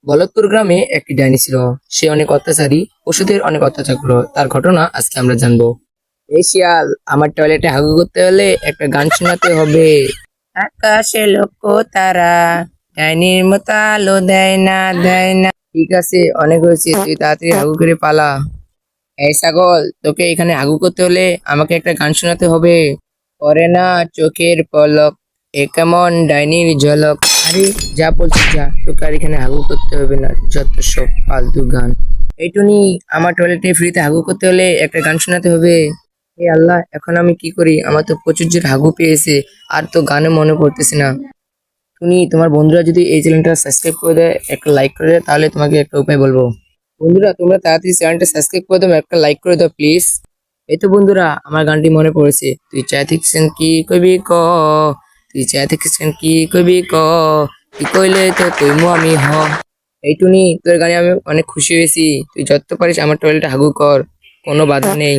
বলদপুর গ্রামে একটি ডাইনি ছিল। সে অনেক অত্যাচারী, পশুদের অনেক অত্যাচার করলো। তার ঘটনা আজকে আমরা জানবো। এই শিয়াল, আমার টয়লেটে হাগু করতে হলে একটা গান শোনাতে হবে। আকাশে লক্ষ্য তারা, ডাইনির মতো আলো দেয় না দেয় না। ঠিক আছে, অনেক হয়েছে, তুই তাড়াতাড়ি হাগু করে পালা। এই ছাগল, তোকে এখানে হাগু করতে হলে আমাকে একটা গান শোনাতে হবে। পরে না চোখের পলক, এ কেমন ডাইনির ঝলক। আরে যা বলছিস যা, তোকে আর এখানে হাগু করতে হবে না, যত সব ফালতু গান। এই টুনি, আমার টয়লেটে ফ্রিতে হাগু করতে হলে একটা গান শোনাতে হবে। হে আল্লাহ, এখন আমি কি করি? আমার তো প্রচুর জোর হাগু পেয়েছে, আর তো গানে মনে পড়তেছে না। টুনি, তোমার বন্ধুরা যদি এই চ্যানেলটা সাবস্ক্রাইব করে দেয়, একটা লাইক করে দেয়, তাহলে তোমাকে একটা উপায় বলবো। বন্ধুরা, তোমরা তাড়াতাড়ি চ্যানেলটা সাবস্ক্রাইব করে দাও, একটা লাইক করে দাও প্লিজ। এই তো বন্ধুরা, আমার গানটি মনে পড়েছে। তুই চাই থেকেছেন কি কবি ক, তুই চাই থেকেছেন কি কবি ক, কি কইলে তো কইমু আমি হ। এই টুনি, তোর গানে আমি অনেক খুশি হয়েছি। তুই যত পারিস আমার টয়লেটে হাগু কর, কোনো বাধা নেই।